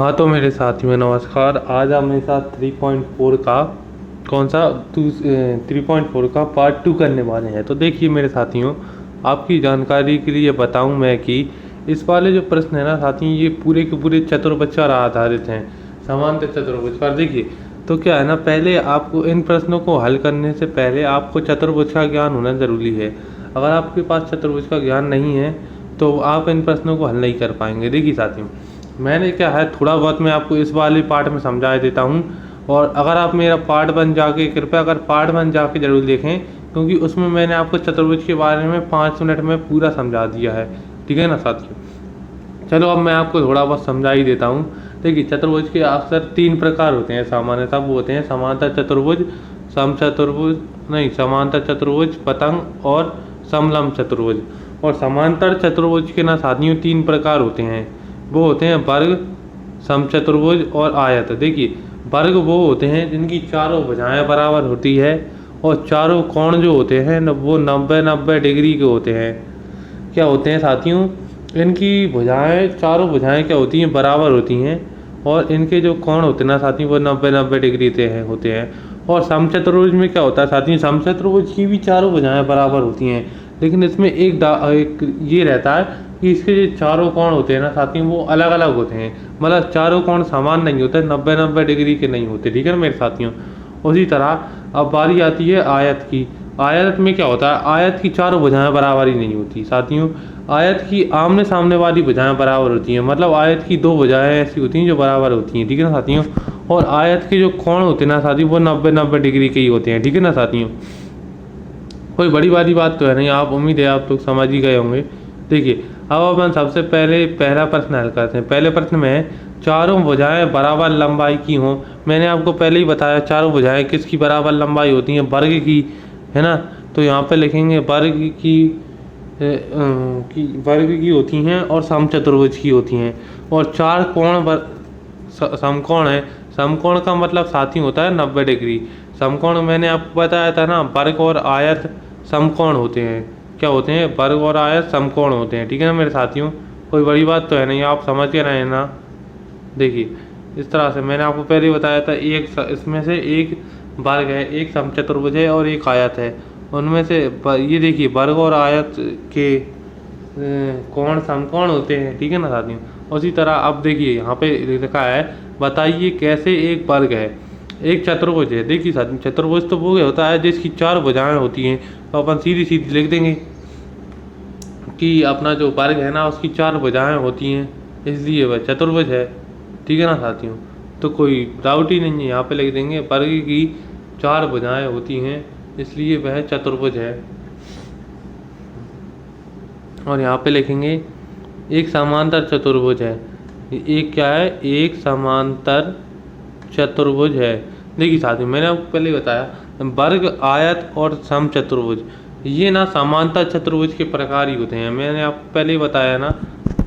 हाँ तो मेरे साथियों नमस्कार। आज आप मेरे साथ 3.4 का कौन सा 3.4 का पार्ट 2 करने वाले हैं। तो देखिए मेरे साथियों, आपकी जानकारी के लिए बताऊं मैं कि इस वाले जो प्रश्न है ना साथियों, ये पूरे के पूरे चतुर्भुज पर आधारित हैं, समांतर चतुर्भुज पर। देखिए तो क्या है ना, पहले आपको इन प्रश्नों को हल करने से पहले आपको चतुर्भुज का ज्ञान होना ज़रूरी है। अगर आपके पास चतुर्भुज का ज्ञान नहीं है तो आप इन प्रश्नों को हल नहीं कर पाएंगे। देखिए साथियों, मैंने क्या है थोड़ा बहुत मैं आपको इस वाले पार्ट में समझा देता हूँ, और अगर आप मेरा पार्ट 1 जाके कृपया अगर पार्ट 1 जाके ज़रूर देखें, क्योंकि उसमें मैंने आपको चतुर्भुज के बारे में 5 मिनट में पूरा समझा दिया है। ठीक है ना साथियों, चलो अब मैं आपको थोड़ा बहुत समझा ही देता हूँ। देखिए चतुर्भुज के अक्सर 3 प्रकार होते हैं सामान्यतः, वो होते हैं समांतर चतुर्भुज, समचतुर्भुज नहीं समांतर चतुर्भुज, पतंग और समलंब चतुर्भुज। और समांतर चतुर्भुज के ना साथियों 3 प्रकार होते हैं, वो होते हैं वर्ग, समचतुर्भुज और आयत। देखिए वर्ग वो होते हैं जिनकी चारों भुजाएं बराबर होती है और चारों कोण जो होते हैं वो 90-90 डिग्री के होते हैं। क्या होते हैं साथियों, इनकी भुजाएं चारों भुजाएं क्या होती हैं, बराबर होती हैं, और इनके जो कोण होते हैं ना साथियों वो 90-90 डिग्री से होते हैं। और समचतुर्भुज में क्या होता है साथियों, समचतुर्भुज की भी चारों भुजाएं बराबर होती हैं, लेकिन इसमें एक ये रहता है कि इसके जो चारों कोण होते हैं ना साथियों वो अलग अलग होते हैं, मतलब चारों कोण समान नहीं होते, 90-90 डिग्री के नहीं होते। ठीक है ना मेरे साथियों। उसी तरह अब बारी आती है आयत की। आयत में क्या होता है, आयत की चारों भुजाएं बराबर ही नहीं होती साथियों। आयत की आमने सामने वाली भुजाएं बराबर होती हैं, मतलब आयत की 2 भुजाएं ऐसी होती हैं जो बराबर होती हैं। ठीक है ना साथियों। और आयत के जो कोण होते हैं ना साथियों वो 90-90 डिग्री के ही होते हैं। ठीक है ना साथियों, कोई बड़ी वाली बात तो है नहीं, आप उम्मीद है आप लोग समझ ही गए होंगे। देखिए अब अपन सबसे पहले पहला प्रश्न हल करते हैं। पहले प्रश्न में चारों भुजाएं बराबर लंबाई की हों। मैंने आपको पहले ही बताया चारों भुजाएं किसकी बराबर लंबाई होती हैं, वर्ग की, है ना। तो यहाँ पे लिखेंगे वर्ग की होती हैं और समचतुर्भुज की होती हैं। और चार कोण समकोण है। समकोण का मतलब साथी होता है 90 डिग्री। समकोण मैंने आपको बताया था ना, वर्ग और आयत समकोण होते हैं। क्या होते हैं, वर्ग और आयत समकोण होते हैं। ठीक है ना मेरे साथियों, कोई बड़ी बात तो है नहीं, आप समझ के रहे हैं ना। देखिए इस तरह से मैंने आपको पहले बताया था, इसमें से एक वर्ग है, एक समचतुर्भुज है और एक आयत है। उनमें से ये देखिए वर्ग और आयत के कोण समकोण होते हैं। ठीक है ना साथियों। उसी तरह अब देखिए यहाँ पे लिखा है, बताइए कैसे एक वर्ग है एक चतुर्भुज है। देखिए साथियों, चतुर्भुज तो वो होता है जिसकी 4 भुजाएं होती हैं। तो अपन सीधी सीधी लिख देंगे कि अपना जो वर्ग है ना उसकी 4 भुजाएं होती हैं, इसलिए वह चतुर्भुज है। ठीक है ना साथियों, तो कोई डाउट ही नहीं है, यहाँ पे लिख देंगे वर्ग की 4 भुजाएं होती हैं इसलिए वह चतुर्भुज है। और यहाँ पे लिखेंगे एक समांतर चतुर्भुज है। एक क्या है, एक समांतर चतुर्भुज है। देखिए साथियों, मैंने आपको पहले बताया वर्ग, आयत और समचतुर्भुज ये ना समांतर चतुर्भुज के प्रकार ही होते हैं, मैंने आपको पहले ही बताया ना।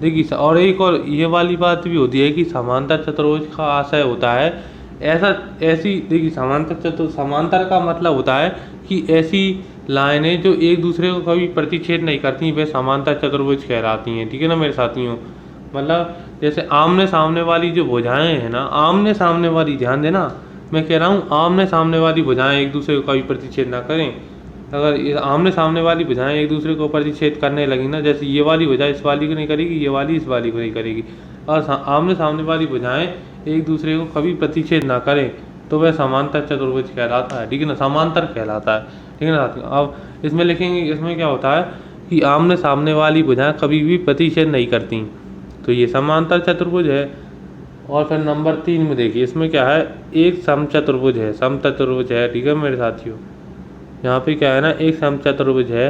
देखिए और एक और ये वाली बात भी होती है कि समांतर चतुर्भुज का आशय होता है ऐसी देखिए समांतर का मतलब होता है कि ऐसी लाइनें जो एक दूसरे को कभी प्रतिच्छेद नहीं करती वे समांतर चतुर्भुज कहलाती हैं। ठीक है ना मेरे साथियों, मतलब जैसे आमने सामने वाली जो भुजाएं हैं ना, आमने सामने वाली, ध्यान देना मैं कह रहा हूँ आमने सामने वाली भुजाएं एक दूसरे को कभी प्रतिच्छेद ना करें। अगर ये आमने सामने वाली भुजाएं एक दूसरे को प्रतिच्छेद करने लगी ना, जैसे ये वाली भुजा इस वाली को नहीं करेगी, ये वाली इस वाली को नहीं करेगी, और आमने सामने वाली भुजाएं एक दूसरे को कभी प्रतिच्छेद ना करें तो वह समांतर चतुर्भुज कहलाता है। ठीक है ना, समांतर कहलाता है। ठीक है ना साथियों। अब इसमें लिखेंगे, इसमें क्या होता है कि आमने सामने वाली भुजाएं कभी भी प्रतिच्छेद नहीं करती, तो ये समांतर चतुर्भुज है। और फिर नंबर 3 में देखिए, इसमें क्या है, एक समचतुर्भुज है, समचतुर्भुज है। ठीक है मेरे साथियों, यहाँ पे क्या है ना, एक समचतुर्भुज है।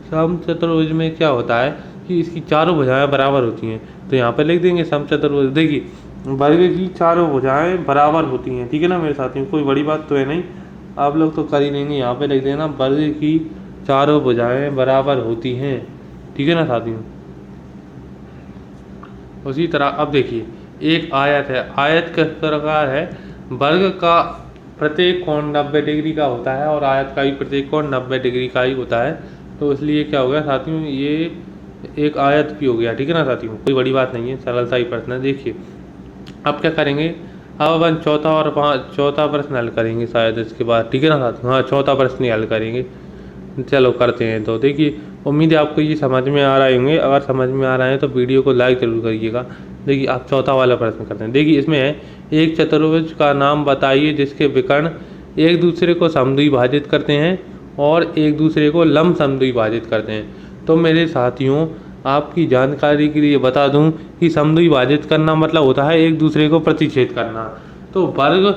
समचतुर्भुज में क्या होता है कि इसकी चारों भुजाएं बराबर होती हैं, तो यहाँ पे लिख देंगे समचतुर्भुज। देखिए वर्ग की चारों भुजाएं बराबर होती हैं। ठीक है ना मेरे साथियों, कोई बड़ी बात तो है नहीं, आप लोग तो कर ही लेंगे। यहाँ पे लिख देना वर्ग की चारों भुजाएं बराबर होती हैं। ठीक है ना साथियों। उसी तरह अब देखिए एक आयत है। आयत किस प्रकार है, वर्ग का प्रत्येक कोण 90 डिग्री का होता है और आयत का भी प्रत्येक कोण 90 डिग्री का ही होता है। तो इसलिए क्या होगा साथियों, ये एक आयत भी हो गया, ठीक है ना साथियों, कोई बड़ी बात नहीं है, सरल सा ही प्रश्न है। देखिए अब क्या करेंगे, अब अपन चौथा प्रश्न हल करेंगे शायद इसके बाद, ठीक है ना साथियों। हाँ, चौथा प्रश्न ही हल करेंगे, चलो करते हैं। तो देखिए उम्मीद है आपको ये समझ में आ रहे होंगे, अगर समझ में आ रहा है तो वीडियो को लाइक जरूर करिएगा। देखिए आप चौथा वाला प्रश्न करते हैं। देखिए इसमें है, एक चतुर्भुज का नाम बताइए जिसके विकर्ण एक दूसरे को समद्विभाजित करते हैं और एक दूसरे को लंब समद्विभाजित करते हैं। तो मेरे साथियों आपकी जानकारी के लिए बता दूं कि समद्विभाजित करना मतलब होता है एक दूसरे को प्रतिच्छेद करना। तो वर्ग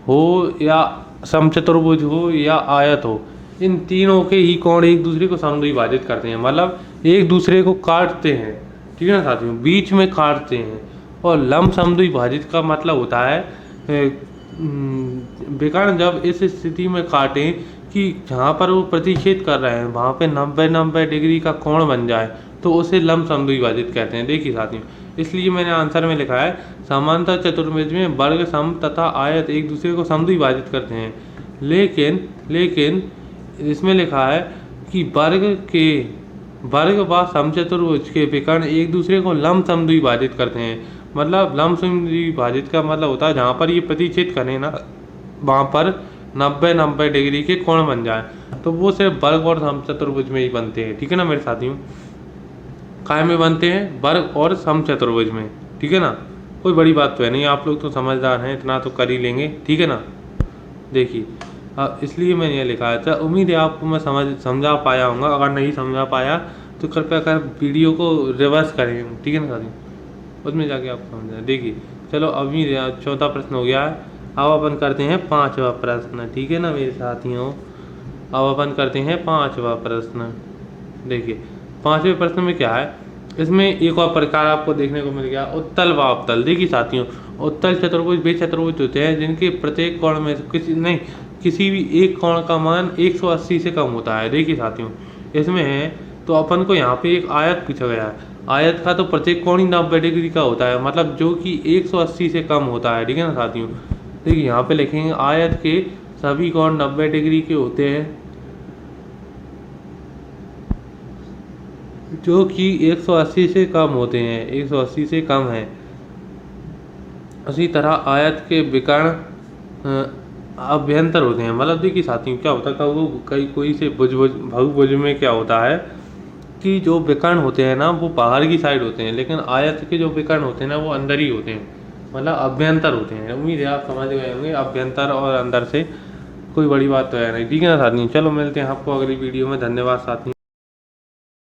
हो या समचतुर्भुज हो या आयत हो, इन तीनों के ही कोण एक दूसरे को समद्विभाजित करते हैं, मतलब एक दूसरे को काटते हैं, ठीक है ना साथियों, बीच में काटते हैं। और लंब समद्विभाजित का मतलब होता है विकर्ण जब इस स्थिति में काटें कि जहाँ पर वो प्रतिच्छेद कर रहे हैं वहाँ पे 90 डिग्री का कोण बन जाए, तो उसे लंब समद्विभाजित कहते हैं। देखिए साथियों, इसलिए मैंने आंसर में लिखा है समांतर चतुर्भुज में वर्ग सम तथा आयत एक दूसरे को समद्विभाजित करते हैं। लेकिन इसमें लिखा है कि वर्ग व समचतुर्भुज के विकर्ण एक दूसरे को लंब समद्विभाजित करते हैं। मतलब लंब समद्विभाजित का मतलब होता है जहाँ पर ये प्रतिच्छेद करें ना, वहाँ पर 90 डिग्री के कोण बन जाए, तो वो सिर्फ वर्ग और समचतुर्भुज में ही बनते हैं, ठीक है ना मेरे साथियों। काय में बनते हैं? वर्ग और समचतुर्भुज में, ठीक है ना, कोई बड़ी बात तो है नहीं, आप लोग तो समझदार हैं, इतना तो कर ही लेंगे, ठीक है ना। देखिए इसलिए मैंने ये लिखा है। तो उम्मीद है आपको मैं समझा पाया हूँगा, अगर नहीं समझा पाया तो कृपया कर वीडियो को रिवर्स करें, ठीक है ना साथियों, उसमें जाके आप समझ जाए। देखिए चलो अभी चौथा प्रश्न हो गया है, अब अपन करते हैं पांचवा प्रश्न, ठीक है ना मेरे साथियों। अब अपन करते हैं पांचवा प्रश्न। देखिए पांचवें प्रश्न में क्या है, इसमें एक और प्रकार आपको देखने को मिल गया, उत्तल व अवतल। देखिए साथियों, उत्तल चतुर्भुज वे चतुर्भुज होते हैं जिनके प्रत्येक कोण में किसी भी एक कोण का मान 180 से कम होता है। देखिए साथियों इसमें है, तो अपन को यहाँ पे एक आयत पूछा गया है, आयत का तो प्रत्येक कोण ही 90 डिग्री का होता है, मतलब जो कि 180 से कम होता है, ठीक है ना साथियों। देखिए यहाँ पे लिखेंगे आयत के सभी कोण 90 डिग्री के होते हैं जो कि 180 से कम होते हैं, 180 से कम है। उसी तरह आयत के विकर्ण अभ्यंतर होते हैं, मतलब देखिए साथियों क्या होता है, कोई से बहुभुज में क्या होता है कि जो विकर्ण होते हैं ना वो बाहर की साइड होते हैं, लेकिन आयत के जो विकर्ण होते हैं ना वो अंदर ही होते हैं, मतलब अभ्यंतर होते हैं। उम्मीद है आप समझ गए होंगे, अभ्यंतर और अंदर से, कोई बड़ी बात तो है नहीं, ठीक है ना साथियों। चलो मिलते हैं आपको अगली वीडियो में, धन्यवाद साथियों।